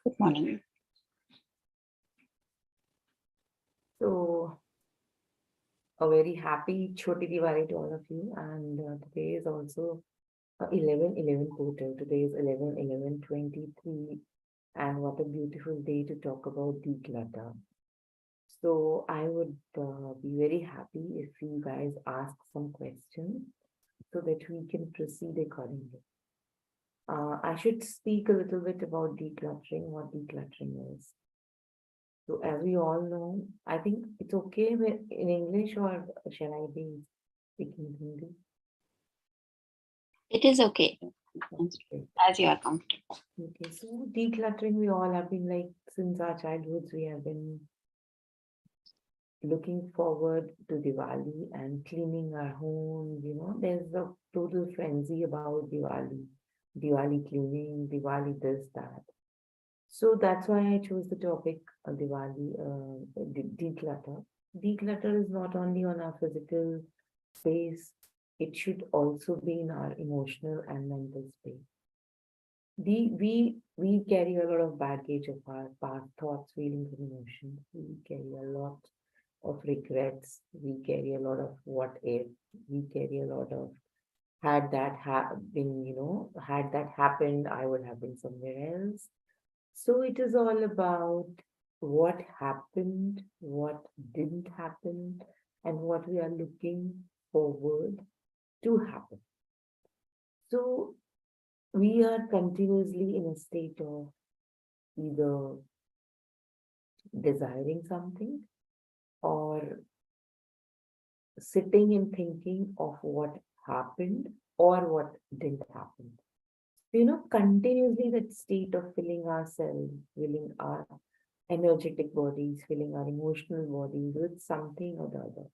Good morning. So, a very happy Choti Diwali to all of you. And today is also 11/11 portal. Today is 11/11/23. And what a beautiful day to talk about declutter. So, I would be very happy if you guys ask some questions so that we can proceed accordingly. I should speak a little bit about decluttering, what decluttering is. So, as we all know, I think it's okay in English, or shall I be speaking Hindi? It is okay Okay. as you are comfortable. Okay, so decluttering, we all have been like, since our childhoods, we have been looking forward to Diwali and cleaning our homes. There's a total frenzy about Diwali, Diwali cleaning, Diwali this, that. So that's why I chose the topic Diwali, declutter. Declutter is not only on our physical space, it should also be in our emotional and mental space. We carry a lot of baggage of our past thoughts, feelings, and emotions. We carry a lot of regrets. We carry a lot of what if. We carry a lot of had that been, had that happened, I would have been somewhere else. So it is all about what happened, what didn't happen, and what we are looking forward to happen. So we are continuously in a state of either desiring something or sitting and thinking of what happened or what didn't happen. Continuously that state of filling ourselves, filling our energetic bodies, filling our emotional bodies with something or the other.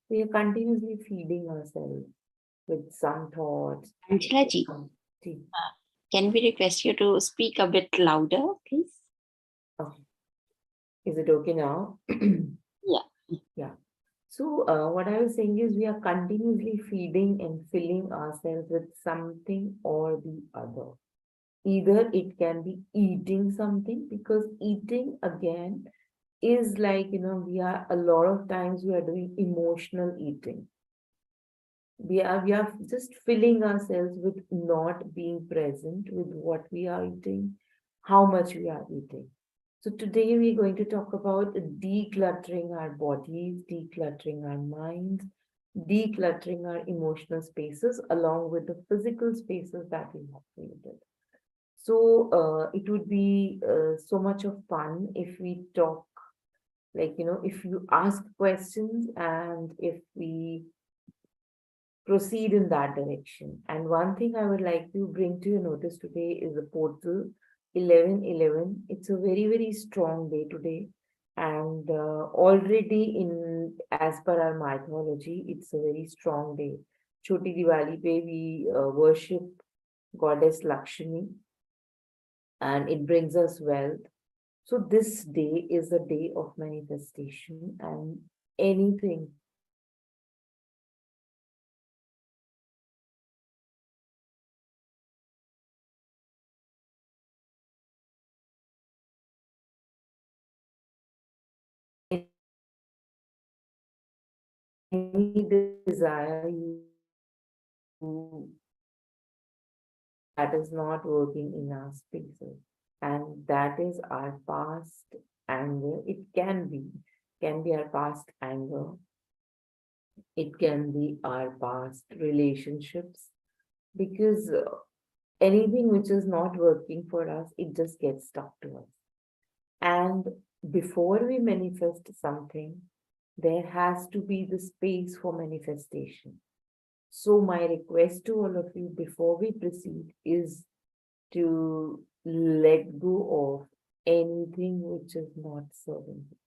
We are continuously feeding ourselves with some thoughts. Anjala ji, some- See, can we request you to speak a bit louder, please? okay. Is it okay now? Yeah. Yeah. So, what I was saying is we are continuously feeding and filling ourselves with something or the other. Either it can be eating something, because eating again is like, we are a lot of times we are doing emotional eating. We are just filling ourselves with not being present with what we are eating, how much we are eating. So today we're going to talk about decluttering our bodies, decluttering our minds, decluttering our emotional spaces along with the physical spaces that we have created. So it would be so much of fun if we talk, like, if you ask questions and if we proceed in that direction. And one thing I would like to bring to your notice today is the portal 11/11. It's a very, very strong day today. And already as per our mythology, it's a very strong day. Choti Diwali pe we worship goddess Lakshmi, and it brings us wealth. So this day is a day of manifestation, and anything any desire that is not working in our spaces, and that is our past anger. It can be our past anger, it can be our past relationships, because anything which is not working for us, it just gets stuck to us. And before we manifest something, there has to be the space for manifestation. So, my request to all of you before we proceed is to let go of anything which is not serving you.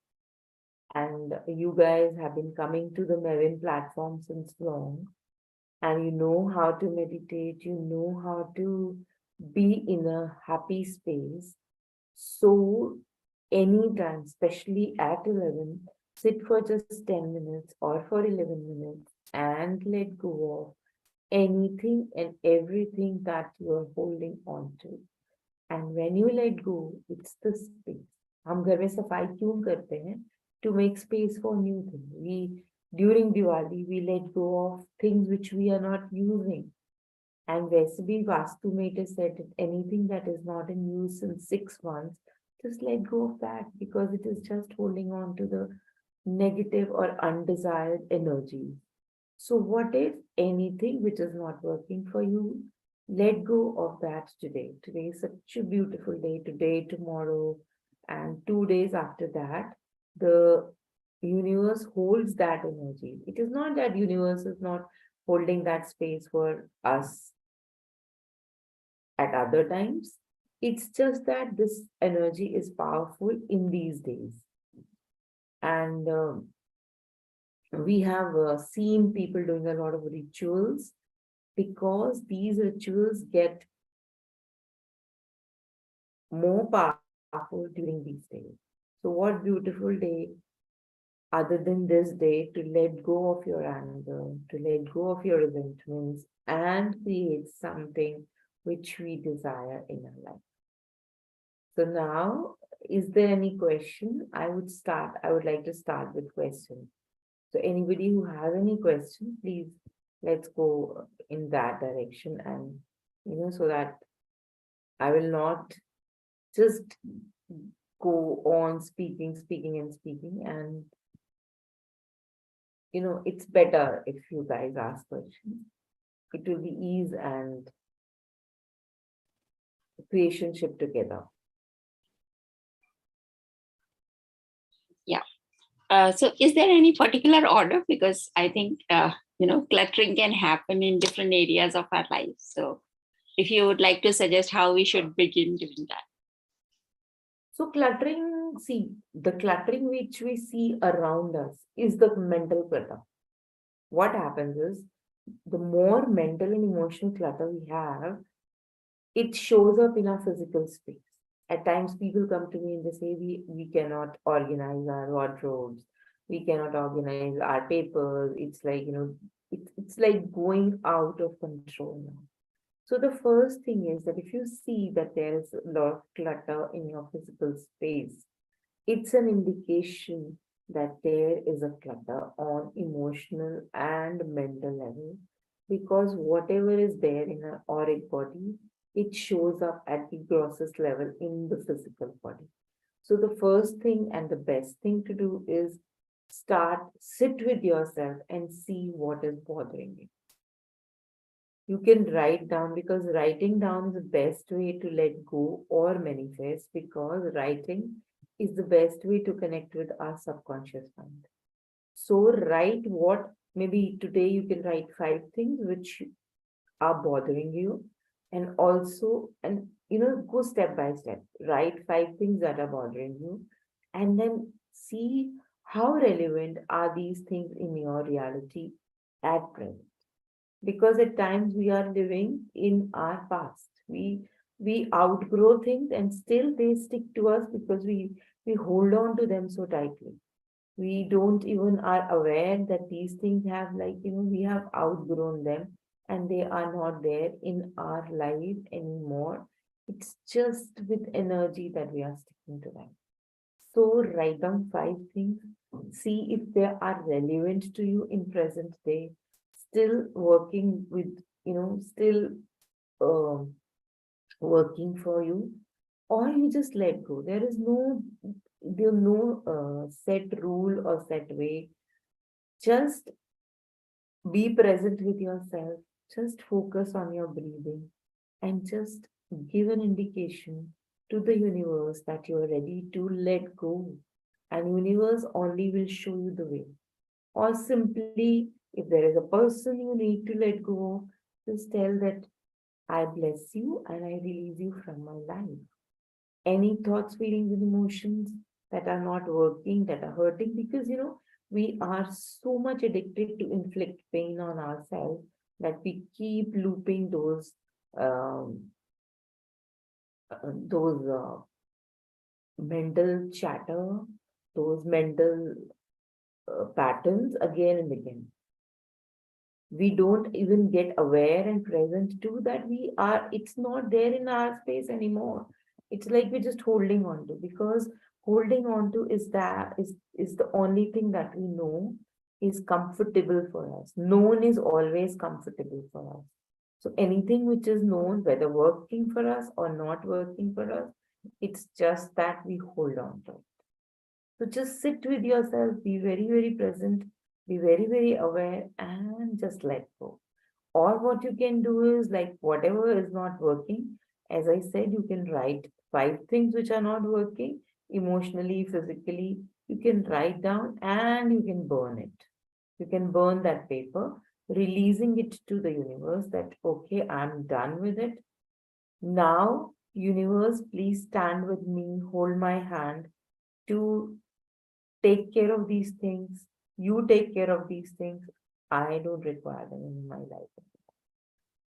And you guys have been coming to the Mevin platform since long, and you know how to meditate, you know how to be in a happy space. So, anytime, especially at 11, sit for just 10 minutes or for 11 minutes and let go of anything and everything that you are holding on to. And when you let go, it's the space. हम घर में सफाई क्यों करते हैं? To make space for new things. During Diwali, we let go of things which we are not using. And वैसे भी Vastu Mate said that anything that is not in use in 6 months, just let go of that because it is just holding on to the negative or undesired energy. So, what if anything which is not working for you, let go of that today? Today is such a beautiful day, today, tomorrow, and 2 days after that, the universe holds that energy. It is not that universe is not holding that space for us at other times. It's just that this energy is powerful in these days. And we have seen people doing a lot of rituals because these rituals get more powerful during these days. So, what beautiful day other than this day to let go of your anger, to let go of your resentments, and create something which we desire in our life. So, now, is there any question? I would like to start with questions. So, anybody who has any question, please let's go in that direction and so that I will not just go on speaking, speaking, and speaking. And it's better if you guys ask questions. It will be ease and creationship together. Yeah. So is there any particular order? Because I think, cluttering can happen in different areas of our lives. So if you would like to suggest how we should begin doing that. So cluttering, see, the cluttering which we see around us is the mental clutter. What happens is the more mental and emotional clutter we have, it shows up in our physical space. At times, people come to me and they say, we cannot organize our wardrobes, we cannot organize our papers. It's like, it's like going out of control now. So, the first thing is that if you see that there is a lot of clutter in your physical space, it's an indication that there is a clutter on emotional and mental level because whatever is there in our auric body, it shows up at the grossest level in the physical body. So the first thing and the best thing to do is sit with yourself and see what is bothering you. You can write down because writing down is the best way to let go or manifest because writing is the best way to connect with our subconscious mind. So write what maybe today you can write 5 things which are bothering you and also go step by step. Write 5 things that are bothering you and then see how relevant are these things in your reality at present because at times we are living in our past. We outgrow things and still they stick to us because we hold on to them so tightly. We don't even are aware that these things have we have outgrown them and they are not there in our life anymore. It's just with energy that we are sticking to them. So write down 5 things, see if they are relevant to you in present day, still working with still uh, working for you, or you just let go. There is no set rule or set way. Just be present with yourself, just focus on your breathing and just give an indication to the universe that you are ready to let go, and universe only will show you the way. Or simply, if there is a person you need to let go of, just tell that I bless you and I release you from my life. Any thoughts, feelings, and emotions that are not working, that are hurting, because we are so much addicted to inflict pain on ourselves that we keep looping um, those mental chatter, those mental patterns again and again. We don't even get aware and present to that it's not there in our space anymore. It's like we're just holding on to, because holding on to is the only thing that we know is comfortable for us. Known is always comfortable for us. So anything which is known, whether working for us or not working for us, it's just that we hold on to. So just sit with yourself, be very, very present, be very, very aware, and just let go. Or what you can do is, like, whatever is not working, as I said, you can write 5 things which are not working emotionally, physically. You can write down and you can burn it. You can burn that paper, releasing it to the universe that, okay, I'm done with it. Now, universe, please stand with me, hold my hand to take care of these things. You take care of these things. I don't require them in my life.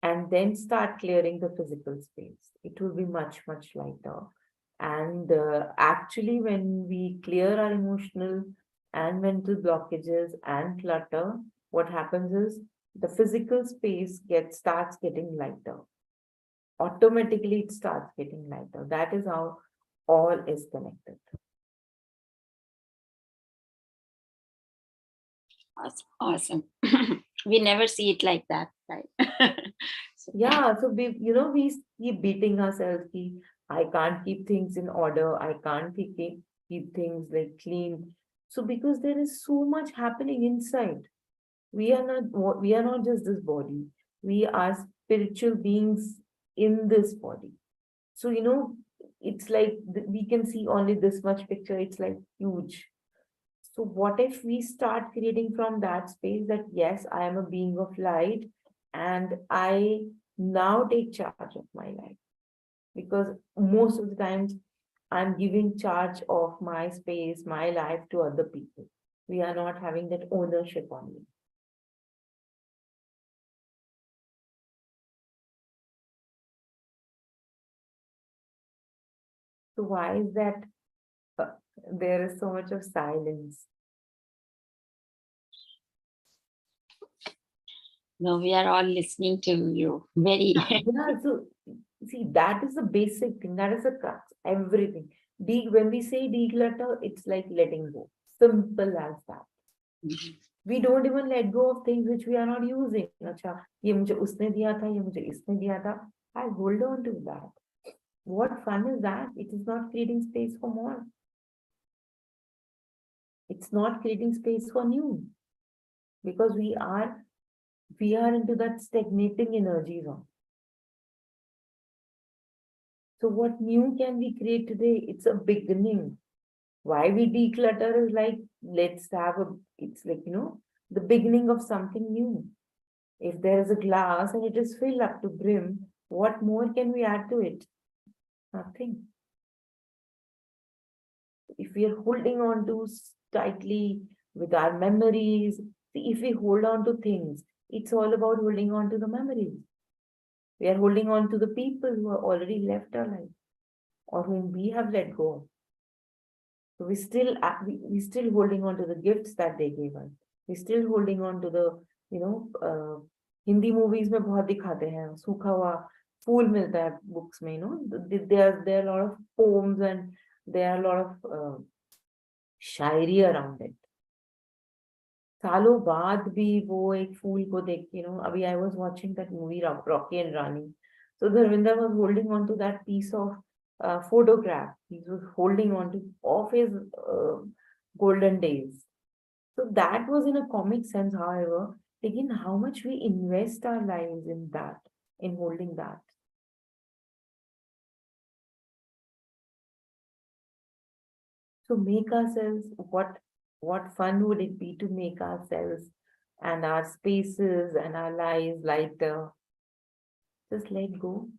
And then start clearing the physical space. It will be much, much lighter. And actually, when we clear our emotional and mental blockages and clutter, what happens is the physical space starts getting lighter. Automatically, it starts getting lighter. That is how all is connected. Awesome. Awesome. We never see it like that, right? So, Yeah, so we keep beating ourselves. I can't keep things in order. I can't keep things like clean. So because there is so much happening inside, we are not just this body. We are spiritual beings in this body. So it's like we can see only this much picture. It's like huge. So what if we start creating from that space that, yes, I am a being of light and I now take charge of my life? Because most of the times I'm giving charge of my space, my life to other people. We are not having that ownership on it. So why is that uh, there is so much of silence? no, we are all listening to you. Very. Yeah, so see, that is the basic thing. That is the crux. Everything. When we say declutter, it's like letting go. Simple as that. We don't even let go of things which we are not using. अच्छा, ये मुझे उसने दिया था, ये मुझे इसने दिया था. I hold on to that. What fun is that? It is not creating space for more. It's not creating space for new, because we are into that stagnating energy zone. So what new can we create today? It's a beginning. Why we declutter is like, it's like, the beginning of something new. If there is a glass and it is filled up to brim, what more can we add to it? Nothing. If we are holding on to tightly with our memories, see, if we hold on to things, it's all about holding on to the memories. We are holding on to the people who are already left our life or whom we have let go of. So we still holding on to the gifts that they gave us. We still holding on to the, Hindi movies में बहुत दिखाते हैं सूखा हुआ फूल मिलता है books में, there are a lot of poems and there are a lot of Shayari around it. सालों बाद भी वो एक फूल को देख के, अभी I was watching that movie Rocky and Rani. So Dharminder was holding on to that piece of photograph. He was holding on to of his golden days. So that was in a comic sense, however. Again, how much we invest our lives in that, in holding that. So make ourselves, what fun would it be to make ourselves and our spaces and our lives lighter? Just let go.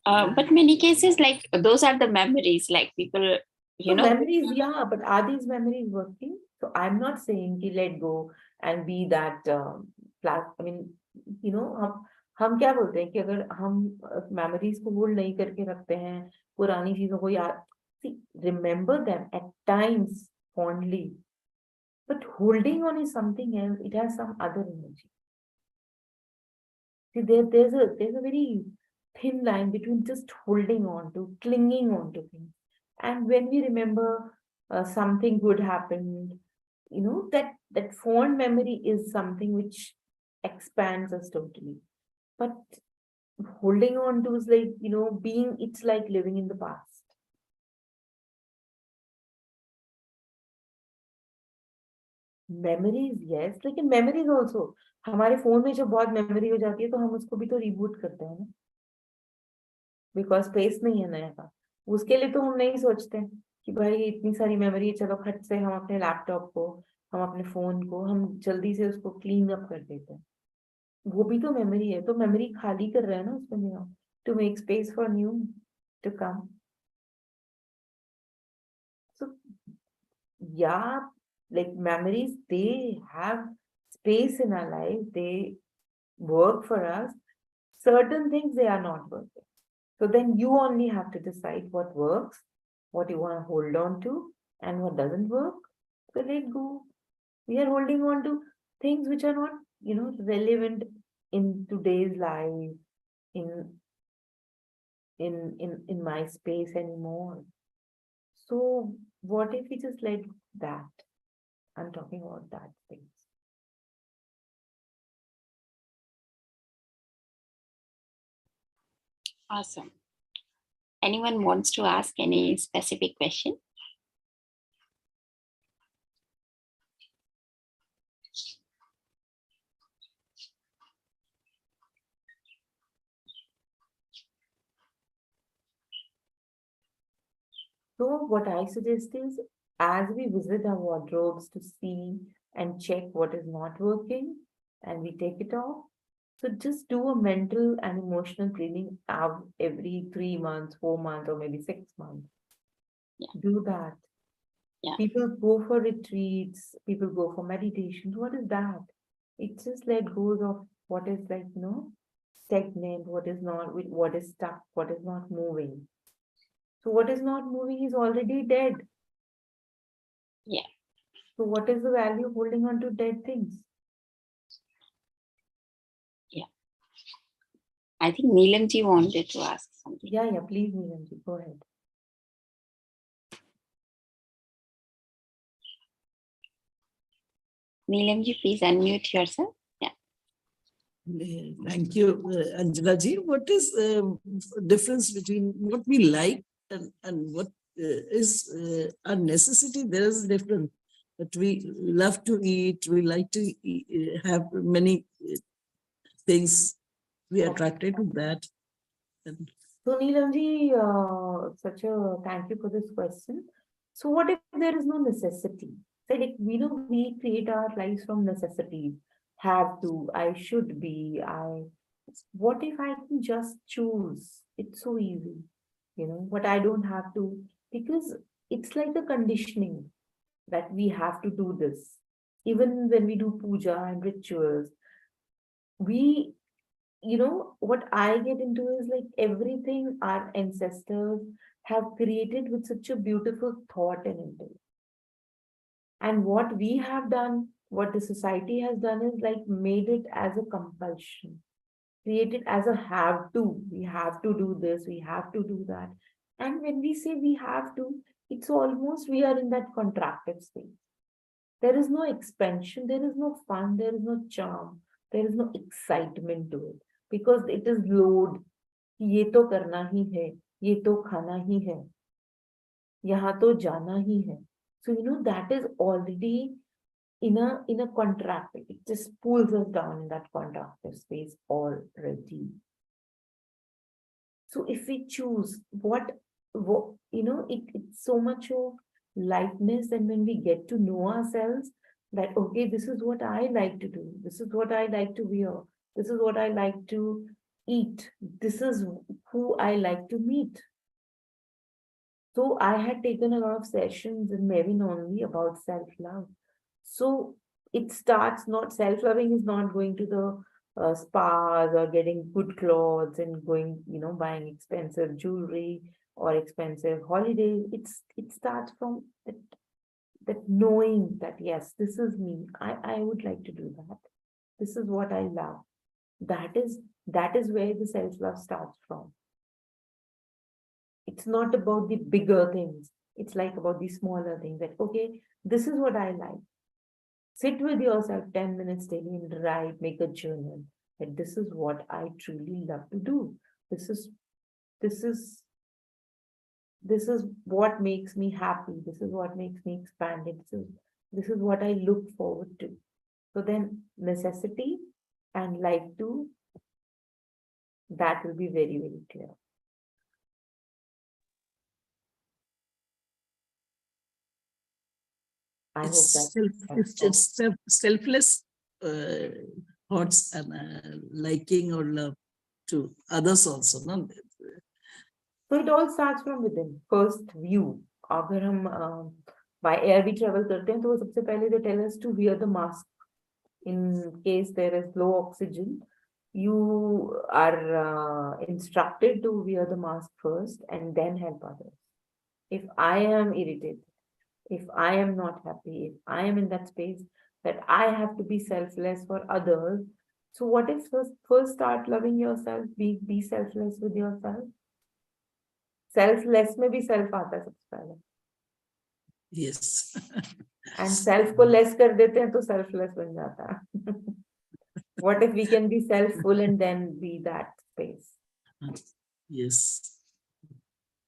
But many cases, like those are the memories, like people, So memories, yeah, but are these memories working? So I'm not saying ki let go and be that I mean, हम क्या बोलते हैं कि अगर हम memories को hold नहीं करके रखते हैं, पुरानी चीजों को याद, see, remember them at times fondly, but holding on is something else. It has some other energy. See, there's a very thin line between just holding on to, clinging on to things. And when we remember something good happened, that fond memory is something which expands us totally. But holding on to is like, it's like living in the past. Memories yes, लेकिन memories also हमारे phone में जब बहुत memory हो जाती है तो हम उसको भी तो रिबूट करते हैं ना, बिकॉज स्पेस नहीं है नया का। उसके लिए तो हम नहीं सोचते कि भाई इतनी सारी मेमोरी है, चलो खट से हम अपने लैपटॉप को, हम अपने फोन को, हम जल्दी से उसको क्लीन अप कर देते हैं। वो भी तो मेमोरी है, तो मेमोरी खाली कर रहे हैं ना उसमें भी हम, to make space for new to come. So yeah, like memories, they have space in our life, they work for us. Certain things they are not working. So then you only have to decide what works, what you want to hold on to, and what doesn't work. So let go. We are holding on to things which are not, relevant in today's life, in in my space anymore. So what if we just let that? I'm talking about that things. Awesome. Anyone wants to ask any specific question? So what I suggest is, as we visit our wardrobes to see and check what is not working, and we take it off, so just do a mental and emotional cleaning out every 3 months, 4 months, or maybe 6 months. Yeah. Do that. Yeah. People go for retreats, people go for meditations. What is that? It just let go of what is like, stagnant, what is not, what is stuck, what is not moving. So what is not moving is already dead. Yeah. So what is the value of holding on to dead things? Yeah. I think Neelamji wanted to ask something. Yeah, please, Neelamji, go ahead. Neelamji, please unmute yourself. Yeah. Thank you, Anjala ji. What is difference between what we like and what is a necessity? There is a difference. But we love to eat, we like to have many things, we are attracted to that. And So Neelamji, such a thank you for this question. So what if there is no necessity? Say like, we create our lives from necessities. Have to, I should be, what if I can just choose? It's so easy, but I don't have to, because it's like a conditioning that we have to do this. Even when we do puja and rituals, we, what I get into is like everything our ancestors have created with such a beautiful thought and intent. And what we have done, what the society has done is like made it as a compulsion, create it as a have to. We have to do this, we have to do that. And when we say we have to, it's almost we are in that contracted state. There is no expansion, there is no fun, there is no charm, there is no excitement to it, because it is load. ये तो करना ही है, ये तो खाना ही है, यहाँ तो जाना ही है. So that is already in a contract. It just pulls us down in that contractive space already. So if we choose it's so much of lightness. And when we get to know ourselves, that, okay, this is what I like to do. This is what I like to wear. This is what I like to eat. This is who I like to meet. So I had taken a lot of sessions in Mevin only about self-love. So it starts, not self-loving is not going to the spas or getting good clothes and going, buying expensive jewelry or expensive holidays. It starts from that knowing that, yes, this is me. I would like to do that. This is what I love. That is That is where the self-love starts from. It's not about the bigger things. It's like about the smaller things. That, okay, this is what I like. Sit with yourself 10 minutes daily and write, make a journal. That this is what I truly love to do. This is this is this is what makes me happy. This is what makes me expanded. This is what I look forward to. So then necessity and like to, that will be very, very clear. I hope It's that selfless uh, thoughts and liking or love to others also. No? So it all starts from within. First view. अगर हम by air भी travel करते हैं तो वो सबसे पहले they tell us to wear the mask in case there is low oxygen. You are instructed to wear the mask first and then help others. If I am irritated, if I am not happy, if I am in that space that I have to be selfless for others, so what is first start loving yourself, be selfless with yourself. Selfless में भी self आता है सबसे पहले, Yes. and self को less कर देते हैं तो selfless बन जाता है. What if we can be self-full and then be that space? Yes.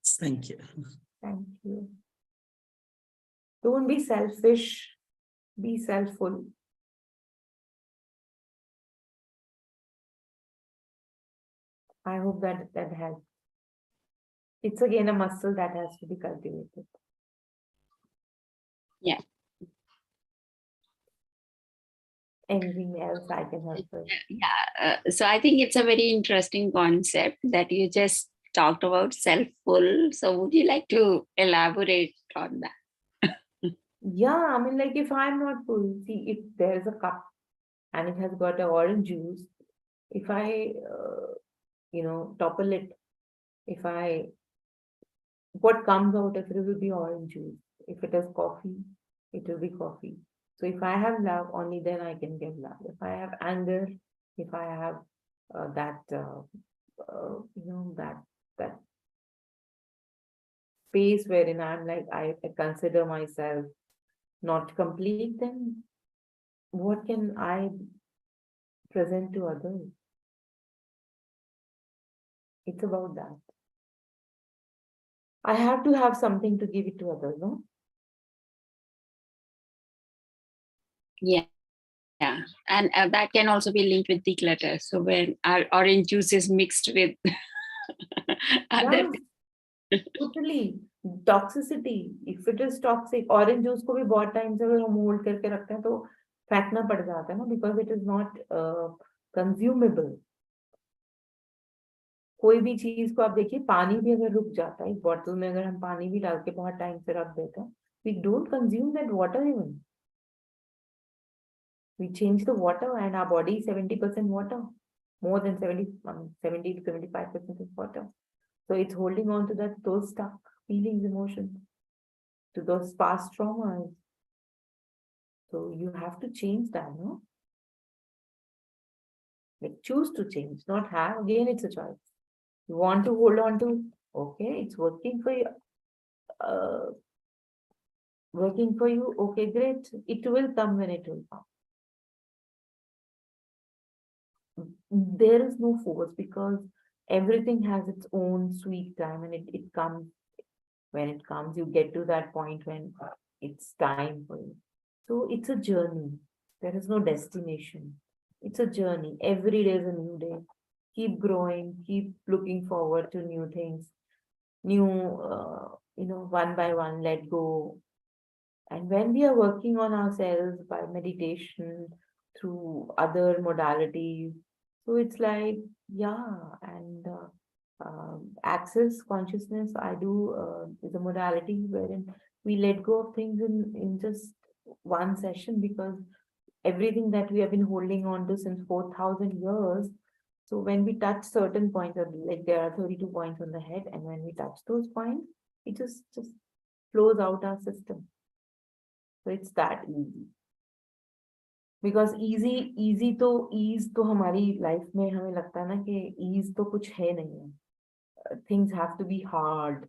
Thank you. Thank you. Don't be selfish, be self-full. I hope that helps. It's again a muscle that has to be cultivated. Yeah. Anything else I can help with? Yeah. So I think it's a very interesting concept that you just talked about, self-full. So would you like to elaborate on that? Yeah, I mean, like if I'm not full, see, if there's a cup and it has got an orange juice, if I, topple it, what comes out of it will be orange juice. If it is coffee, it will be coffee. So if I have love, only then I can give love. If I have anger, if I have that space wherein I'm like, I consider myself not complete, then what can I present to others? It's about that. I have to have something to give it to others, no? Yeah. Yeah. And that can also be linked with declutter. So when our orange juice is mixed with other. Yeah, totally. Toxicity. If it is toxic, orange juice को भी बहुत time से अगर हम hold करके रखते हैं तो फेंकना पड़ जाता है ना, because it is not consumable. कोई भी चीज को आप देखिए, पानी भी अगर रुक जाता है, एक बॉटल में अगर हम पानी भी डाल के बहुत टाइम से रख देते हैं, we don't consume that water even. We change the water and our body is 70% water. More than 70 to 75% is water. So it's holding on to those stuck feelings, emotions, to those past traumas. So you have to change that, no? Like choose to change, not have. Again, it's a choice. You want to hold on to, okay, it's working for you. Working for you, okay, great. It will come when it will come. There is no force because everything has its own sweet time, and it comes when it comes. You get to that point when it's time for you. So it's a journey. There is no destination. It's a journey. Every day is a new day. Keep growing, keep looking forward to new things, new, one by one, let go. And when we are working on ourselves by meditation, through other modalities, so it's like, yeah, and access consciousness, I do is a modality wherein we let go of things in just one session, because everything that we have been holding on to since 4,000 years. So when we touch certain points, like there are 32 points on the head, and when we touch those points, it just flows out our system. So it's that easy. Because easy तो ease तो हमारी life में हमें लगता है ना कि ease तो कुछ है नहीं है, things have to be hard,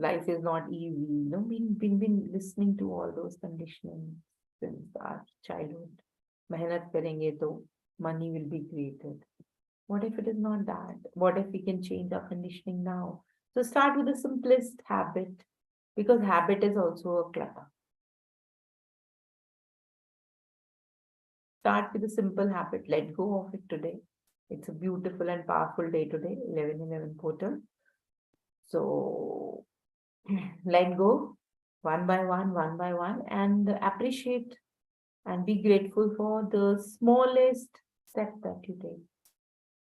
life is not easy. You know, been listening to all those conditioning since our childhood. मेहनत करेंगे तो money will be created. What if it is not that? What if we can change our conditioning now? So start with the simplest habit, because habit is also a clutter. Start with a simple habit. Let go of it today. It's a beautiful and powerful day today, 11/11 portal. So let go one by one, and appreciate and be grateful for the smallest step that you take.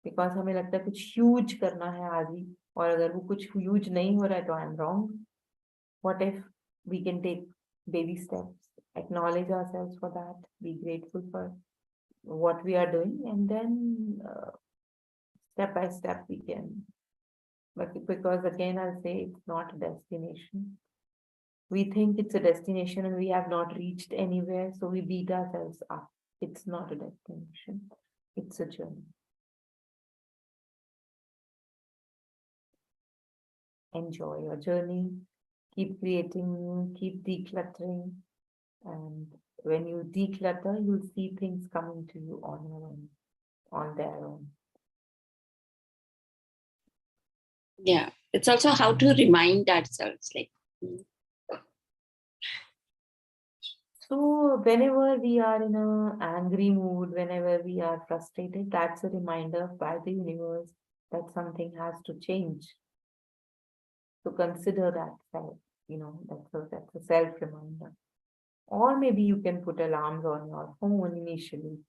Because हमें लगता है कुछ huge करना है आज ही, और अगर वो कुछ huge नहीं हो रहा है तो I'm wrong. What if we can take baby steps, acknowledge ourselves for that, be grateful for what we are doing, and then step by step we can. But because again, I'll say it's not a destination. We think it's a destination and we have not reached anywhere, so we beat ourselves up. It's not a destination, it's a journey. Enjoy your journey, keep creating, keep decluttering, and when you declutter, you'll see things coming to you on your own, on their own. Yeah, it's also how to remind ourselves, like, so whenever we are in an angry mood, whenever we are frustrated, that's a reminder by the universe that something has to change. So consider that self, that's a self reminder. Or maybe you can put alarms on your phone initially,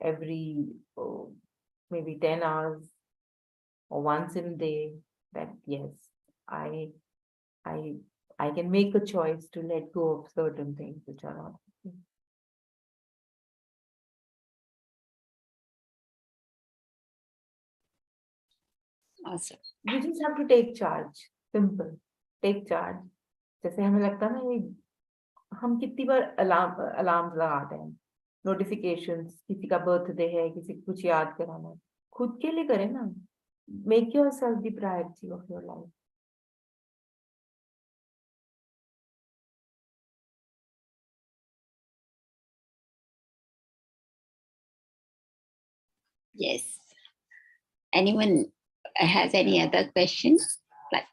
every maybe 10 hours or once in a day, that yes, I I I can make a choice to let go of certain things which are not. awesome. You just have to take charge. Simple. Take charge. जैसे हमें लगता है ना, ये हम कितनी बार alarm लगाते हैं, नोटिफिकेशंस, किसी का बर्थडे है, किसी को कुछ याद कराना है, खुद के लिए करें ना. Make yourself the priority of your life. Yes. Anyone has any other questions? Like,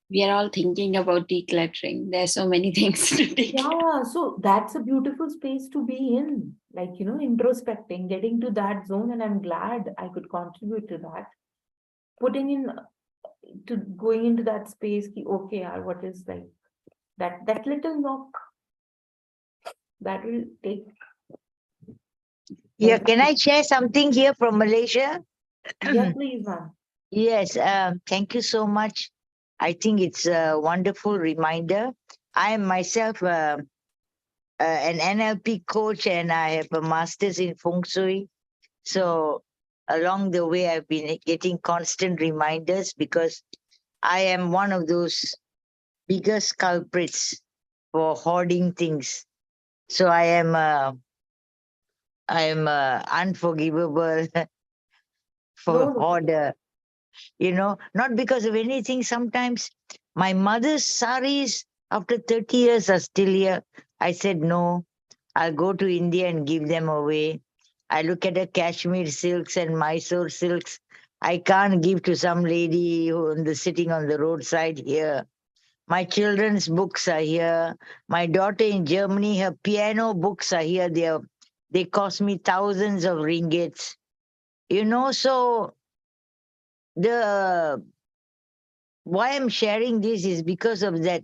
we are all thinking about decluttering. There are so many things to declutter. Yeah, so that's a beautiful space to be in, like, introspecting, getting to that zone, and I'm glad I could contribute to that. Putting in to going into that space, okay, what is like that little knock that will take. Yeah, can I share something here from Malaysia? Yeah, please, ma'am. Yes, thank you so much. I think it's a wonderful reminder. I am myself an NLP coach and I have a master's in Feng Shui. So along the way, I've been getting constant reminders because I am one of those biggest culprits for hoarding things. So I am unforgivable for No. hoarder. Not because of anything. Sometimes my mother's saris after 30 years are still here. I said, no, I'll go to India and give them away. I look at the Kashmir silks and Mysore silks. I can't give to some lady sitting on the roadside here. My children's books are here. My daughter in Germany, her piano books are here. They cost me thousands of ringgits. So why I'm sharing this is because of that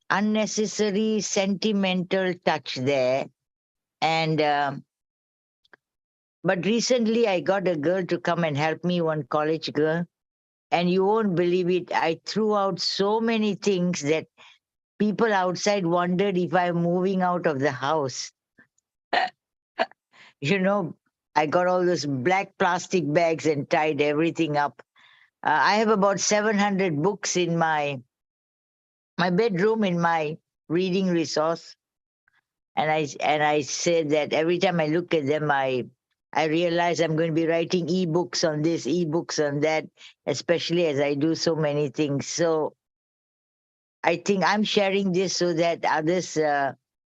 unnecessary sentimental touch there. And but recently I got a girl to come and help me, one college girl, and you won't believe it, I threw out so many things that people outside wondered if I'm moving out of the house. I got all those black plastic bags and tied everything up. I have about 700 books in my bedroom, in my reading resource. And I said that every time I look at them, I realize I'm going to be writing ebooks on this, ebooks on that, especially as I do so many things. So I think I'm sharing this so that others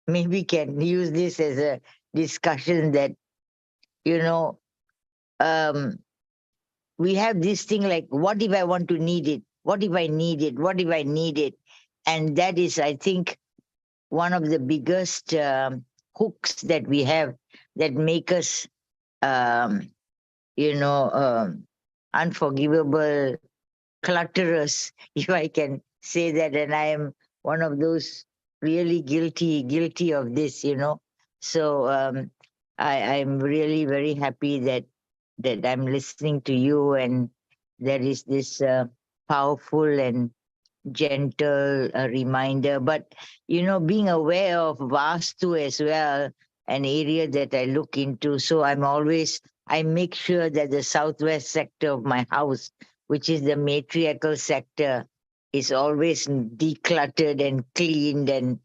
maybe can use this as a discussion that, you know, um, we have this thing like, what if I want to need it? What if I need it? What if I need it? And that is, I think, one of the biggest hooks that we have that make us, um, you know, unforgivable clutterers, if I can say that. And I am one of those really guilty of this, So I'm really very happy that I'm listening to you, and there is this powerful and gentle reminder. But being aware of Vastu as well, an area that I look into. So I make sure that the southwest sector of my house, which is the matriarchal sector, is always decluttered and cleaned. And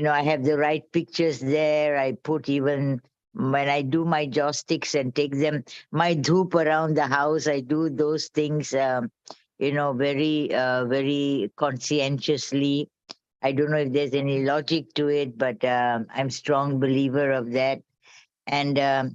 I have the right pictures there. I put, even when I do my joss sticks and take them, my dhoop around the house, I do those things. Very, very conscientiously. I don't know if there's any logic to it, but I'm strong believer of that. And I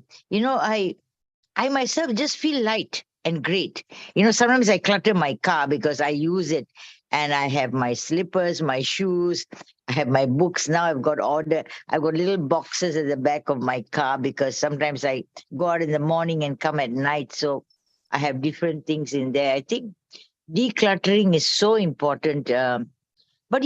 myself just feel light and great. Sometimes I clutter my car because I use it, and I have my slippers, my shoes, I have my books. Now I've got little boxes at the back of my car because sometimes I go out in the morning and come at night. So I have different things in there. I think decluttering is so important. But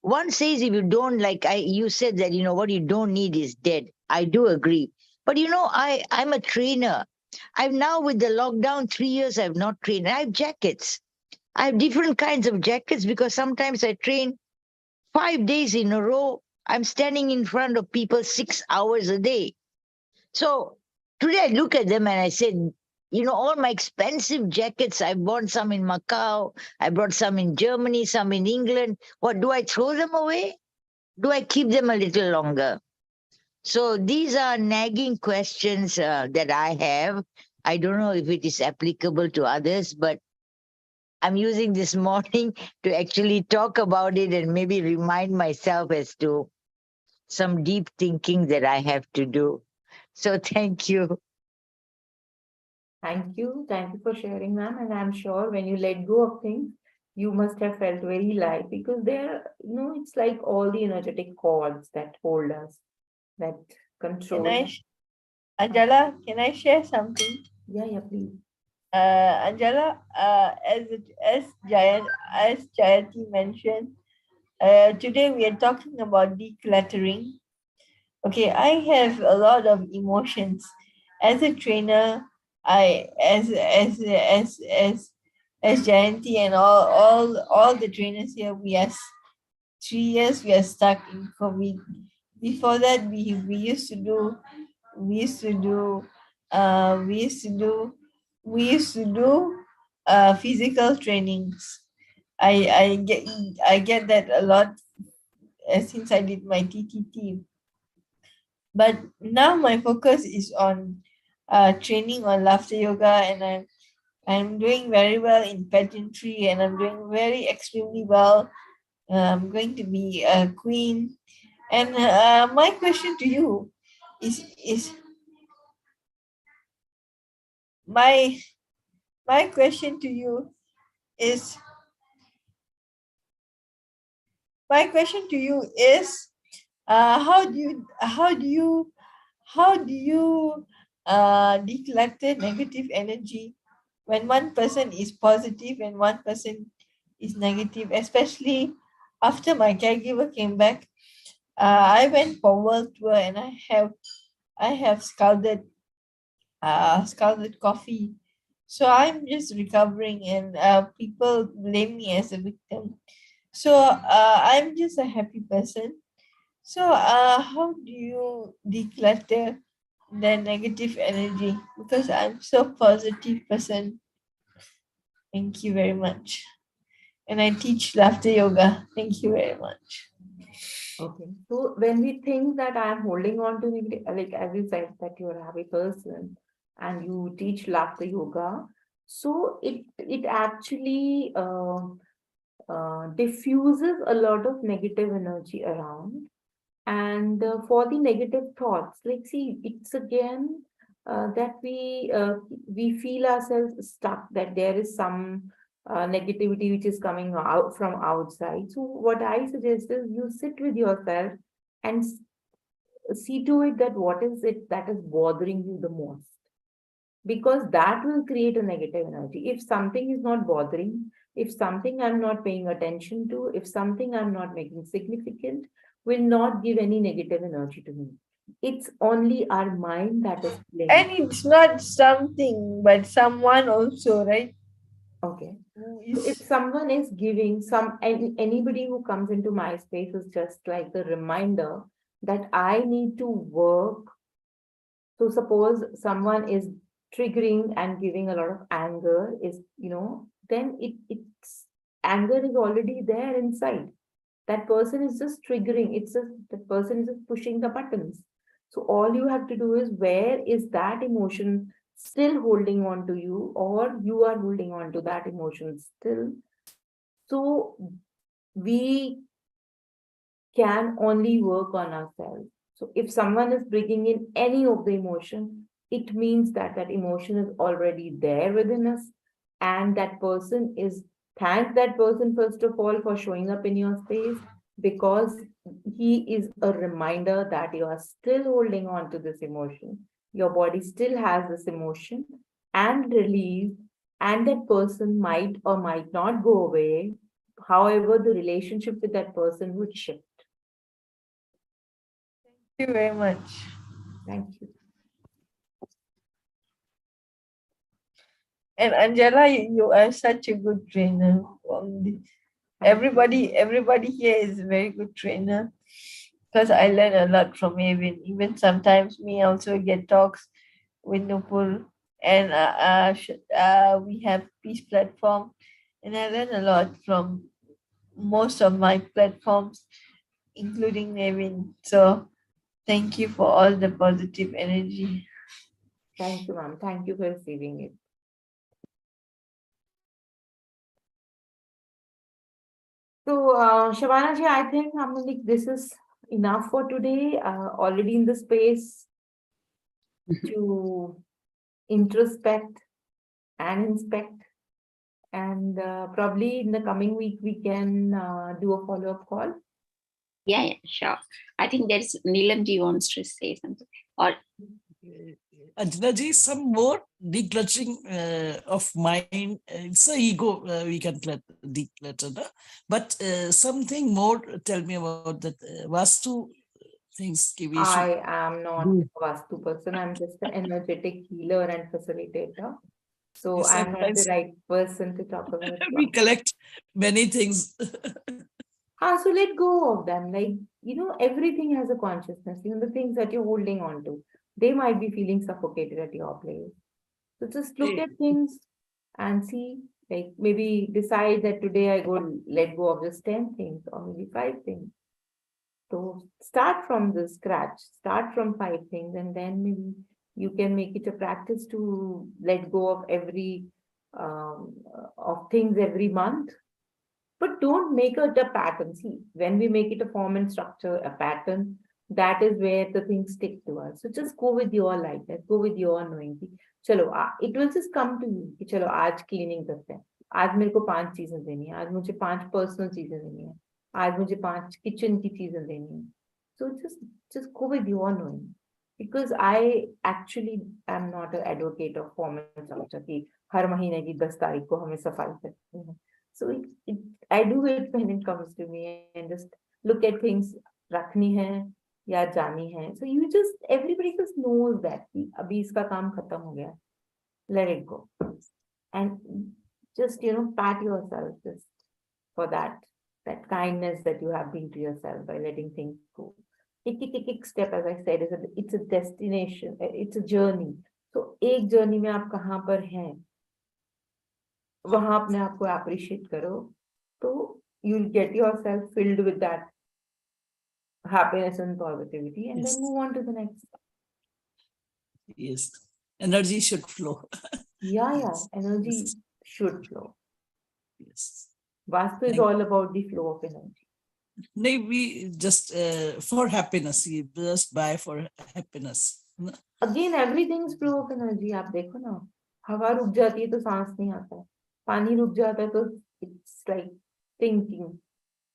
one says, if you don't, like you said that what you don't need is dead. I do agree. But I'm a trainer. I've now, with the lockdown, 3 years I've not trained. I have jackets. I have different kinds of jackets because sometimes I train 5 days in a row. I'm standing in front of people 6 hours a day. So today I look at them and I said, all my expensive jackets, I bought some in Macau, I brought some in Germany, some in England. What, do I throw them away? Do I keep them a little longer? So these are nagging questions that I have. I don't know if it is applicable to others, but I'm using this morning to actually talk about it and maybe remind myself as to some deep thinking that I have to do. So thank you. Thank you. Thank you for sharing, ma'am. And I'm sure when you let go of things, you must have felt very light because it's like all the energetic cords that hold us, that Can control. I, Anjala, can I share something? Yeah, please. Anjala, as Jayanti mentioned, today we are talking about decluttering. Okay, I have a lot of emotions. As a trainer, I as Jayanti and all the trainers here, 3 years we are stuck in COVID. Before that, we used to do we used to do we used to do we used to do physical trainings. I get that a lot since I did my TTT. But now my focus is on training on laughter yoga, and I'm doing very well in pageantry, and I'm doing very extremely well. I'm going to be a queen. And my question to you is my my question to you is my question to you is how do you declutter negative energy when one person is positive and one person is negative, especially after my caregiver came back. I went for world tour, and I have scalded coffee. So I'm just recovering, and people blame me as a victim. So I'm just a happy person. So how do you declutter the negative energy? Because I'm so positive person. Thank you very much. And I teach laughter yoga. Thank you very much. Okay. So when we think that I am holding on to negative, like as you said, that you're a happy person and you teach laughter yoga, so it actually diffuses a lot of negative energy around. And for the negative thoughts, like see, it's again that we feel ourselves stuck, that there is some negativity which is coming out from outside. So what I suggest is you sit with yourself and see to it that what is it that is bothering you the most, because that will create a negative energy. If something is not bothering, if something I'm not paying attention to, if something I'm not making significant, will not give any negative energy to me. It's only our mind that is playing. And it's not something, but someone also, right? Okay. Who So if is someone is giving anybody who comes into my space is just like the reminder that I need to work. So suppose someone is triggering and giving a lot of anger, is, then it's anger is already there inside. That person is just triggering. It's just that person is just pushing the buttons. So all you have to do is, where is that emotion still holding on to you, or you are holding on to that emotion still. So we can only work on ourselves. So if someone is bringing in any of the emotion, it means that that emotion is already there within us. And that person is, thank that person first of all for showing up in your space, because he is a reminder that you are still holding on to this emotion. Your body still has this emotion and release, and that person might or might not go away. However, the relationship with that person would shift. thank you very much. Thank you. And Anjala, you are such a good trainer. Everybody here is a very good trainer, because I learn a lot from Avin. Even sometimes me also get talks with Nupur, and we have peace platform, and I learn a lot from most of my platforms, including Avin. So thank you for all the positive energy. Thank you, ma'am. Thank you for receiving it. So, Shavana ji, I think like, this is enough for today. Already in the space to introspect and inspect. And probably in the coming week, we can do a follow-up call. Yeah, sure. I think there's Neelamji wants to say something. Or Anjala ji, some more decluttering of mind. It's a ego we can declutter, no? But something more. Tell me about that Vastu things. We should I am not do. a Vastu person. I'm just an energetic healer and facilitator. So I'm not the Sometimes right person to talk about we Vastu. collect many things. So let go of them. Like, everything has a consciousness. Even the things that you're holding on to, they might be feeling suffocated at your place. So just look at things and see, like maybe decide that today I go let go of just 10 things or maybe 5 things. So start from the scratch, start from 5 things, and then maybe you can make it a practice to let go of of things every month. But don't make it a pattern. See, when we make it a form and structure, a pattern, that is where the things stick to us. So just go with your lightness, go with your knowing. चलो it will just come to you कि चलो आज cleaning करते हैं, आज मेरे को 5 चीजें देनी है, आज मुझे 5 पर्सनल चीजें देनी है, आज मुझे 5 किचन की चीजें देनी है. So just go with your knowing, because I actually am not an advocate of formal structure कि हर महीने की 10 तारीख को हमें सफाई करनी है. So I do it when it comes to me and just look at things, रखनी है या जानी है. So you just, everybody just knows that कि अभी इसका काम खत्म हो गया. Let it go. And just, pat yourself just for that kindness that you have been to yourself by letting things go. एक step, as I said, it's a destination, it's a journey. So एक journey में आप कहाँ पर हैं, वहां अपने आप को appreciate करो, तो you'll get yourself filled with that happiness and positivity, and Yes. then move on to the next. Yes. Energy should flow. Yeah, Yes. energy Yes. should flow. Yes. Vastu is Thank- all about the flow of energy. Maybe just for happiness. You just buy for happiness. Again, everything is flow of energy. आप देखो ना, हवा रुक जाती है तो सांस नहीं आता है, पानी रुक जाता है तो it's like thinking.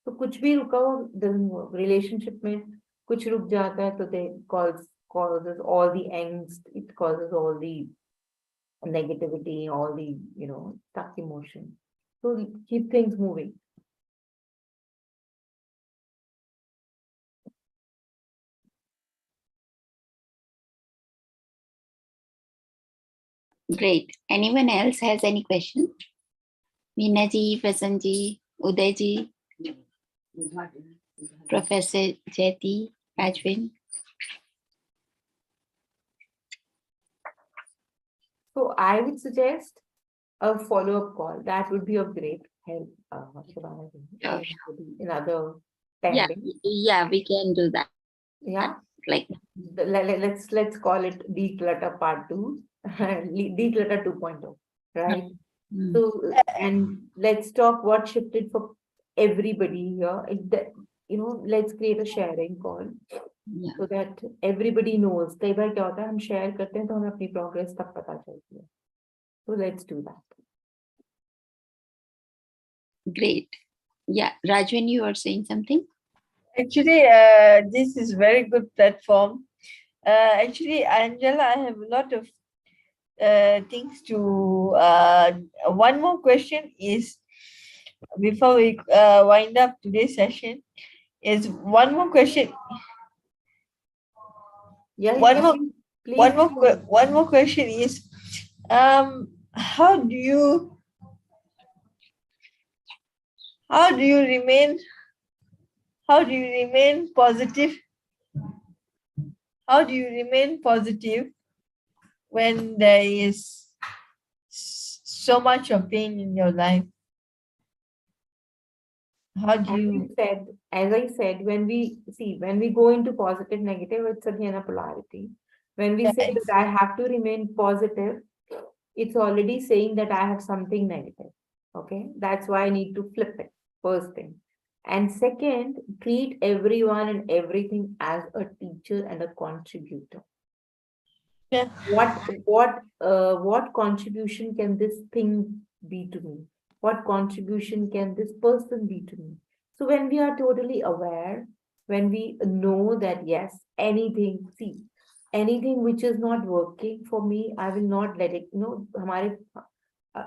तो कुछ भी रुका हुआ doesn't work. Relationship में कुछ रुक जाता है तो they causes all the angst, it causes all the negativity, all the stuck emotion. So keep things moving. Great. Anyone else has any question? Meena ji, Prasan ji, Uday ji, Professor Jyoti, Rajvin. So I would suggest a follow-up call. That would be of great help, Shabana ji, Sure. maybe in other 10 Yeah, days. yeah, we can do that. Yeah. Like, Let's call it declutter part 2, declutter 2.0, right? mm, So and let's talk what shifted for everybody here. Let's create a sharing call yeah, so that everybody knows. कई बार क्या होता है हम share करते हैं तो हमें अपनी progress तक पता चलती है. So let's do that. great. Yeah, Rajvin, you are saying something? Actually, this is very good platform. Actually, Anjala, I have a lot of things to. One more question is before we wind up today's session. Is one more question. Yeah, One yeah, more. please, One more question is, how do you remain positive? How do you remain positive when there is so much of pain in your life? How do you? As I said, when we go into positive, negative, it's again a polarity. When we say that I have to remain positive, it's already saying that I have something negative. Okay, that's why I need to flip it, first thing. And second, treat everyone and everything as a teacher and a contributor. Yeah. What contribution can this thing be to me? What contribution can this person be to me? So when we are totally aware, when we know that yes, anything which is not working for me, I will not let it. Uh,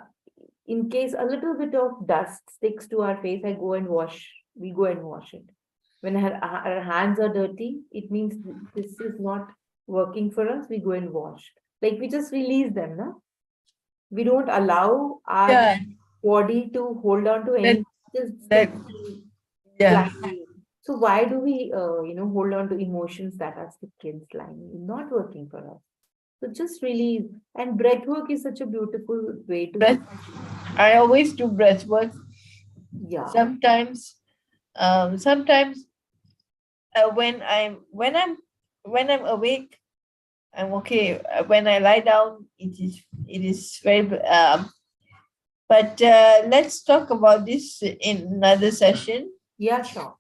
in case a little bit of dust sticks to our face, we go and wash it. When our hands are dirty, it means this is not working for us, we go and wash. Like we just release them, no? We don't allow our Yeah. body to hold on to anything. Just that- Yeah. slimy. So why do we, hold on to emotions that are sticky and slimy? Not working for us. So just release. And breath work is such a beautiful way to. Breath. I always do breath work. Yeah. Sometimes, when I'm awake, I'm okay. When I lie down, it is very. But let's talk about this in another session, Yeah, sure.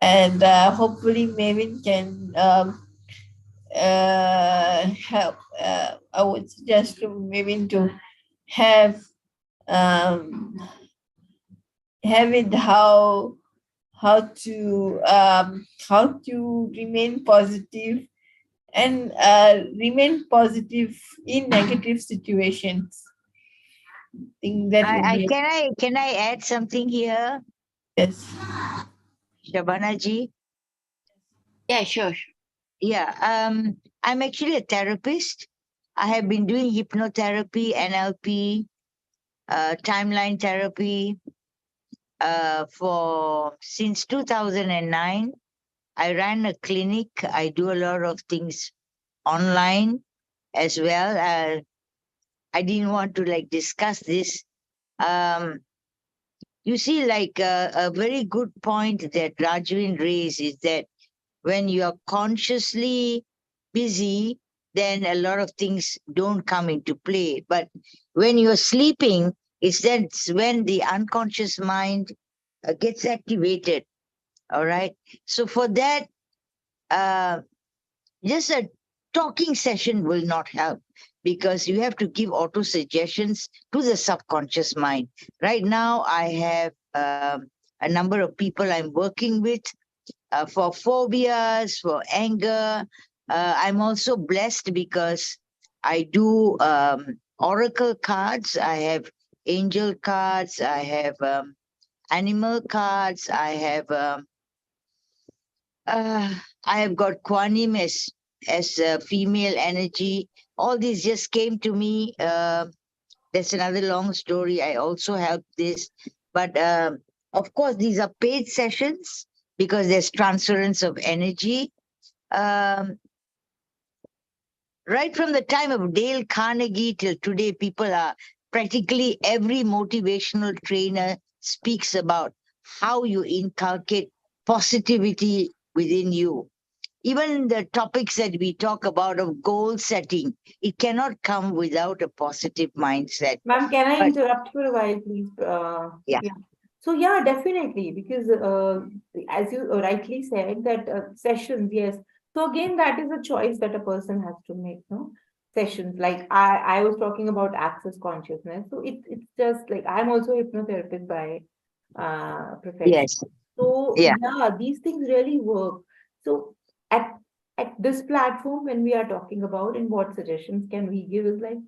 and hopefully Mavin can help. I would suggest to Mavin to have have it how to remain positive and remain positive in negative situations. Think that would be Can I add something here, yes. Shabana ji? Yeah, sure. Yeah, I'm actually a therapist. I have been doing hypnotherapy, NLP, timeline therapy for since 2009. I ran a clinic. I do a lot of things online as well. I didn't want to like discuss this. Um, you see, like a very good point that Rajwin raised is that when you are consciously busy, then a lot of things don't come into play. But when you're sleeping, that's when the unconscious mind gets activated. All right. So for that, uh, just a talking session will not help because you have to give auto suggestions to the subconscious mind. Right now, I have a number of people I'm working with for phobias, for anger. I'm also blessed because I do oracle cards. I have angel cards. I have animal cards. Uh, I have got Quanim as female energy. All these just came to me. That's another long story. I also help this, but of course these are paid sessions because there's transference of energy. Um, right from the time of Dale Carnegie till today, people are practically every motivational trainer speaks about how you inculcate positivity within you. Even the topics that we talk about of goal setting, it cannot come without a positive mindset. Ma'am, can I But interrupt for a while, please? yeah, Yeah. So yeah, definitely, because as you rightly said, that sessions, yes. So again, that is a choice that a person has to make, no? Sessions, like I was talking about access consciousness. So it's just like I'm also a hypnotherapist by profession. yes, So yeah, yeah, these things really work. So at at this platform, when we are talking about and what suggestions can we give is like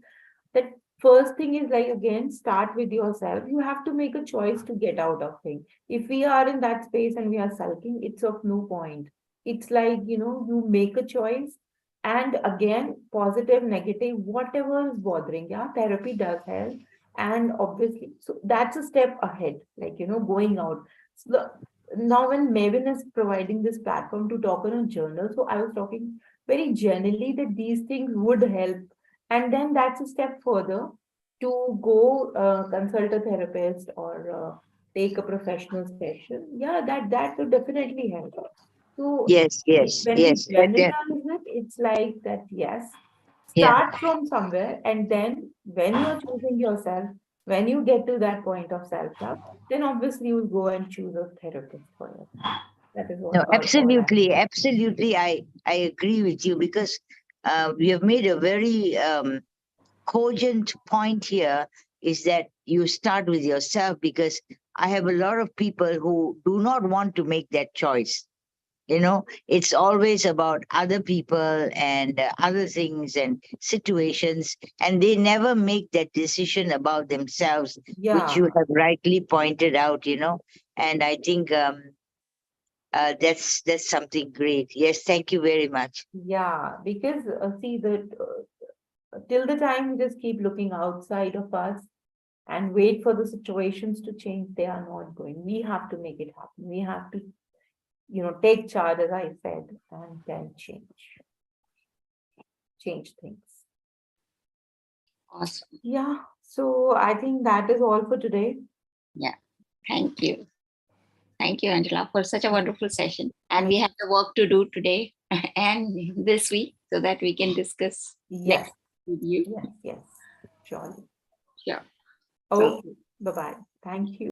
that first thing is like again start with yourself. You have to make a choice to get out of things. If we are in that space and we are sulking, it's of no point. It's like, you make a choice, and again, positive, negative, whatever is bothering, yeah, therapy does help. And obviously, so that's a step ahead, like, going out. So now when Maven is providing this platform to talk on a journal, so I was talking very generally that these things would help, and then that's a step further to go consult a therapist or take a professional session. Yeah, that would definitely help. So yes, yes, when we yes. generalize it, it's like that, yes, Yeah. start from somewhere, and then when you're choosing yourself, when you get to that point of self-love, then obviously you'll go and choose a therapist for yourself. That is what No, all I'm absolutely, saying. absolutely. I agree with you because we have made a very cogent point here is that you start with yourself because I have a lot of people who do not want to make that choice. It's always about other people and other things and situations, and they never make that decision about themselves, which you Yeah. have rightly pointed out. And I think that's something great. Yes, thank you very much. Yeah, because see that till the time we just keep looking outside of us and wait for the situations to change, they are not going. We have to make it happen. We have to, take charge, as I said, and then change things. Awesome. Yeah. So I think that is all for today. Yeah. Thank you. Thank you, Angela, for such a wonderful session. And we have the work to do today and this week so that we can discuss Yes. next with you. Yes. Yes. Surely. Sure. So Okay. Bye bye. Thank you.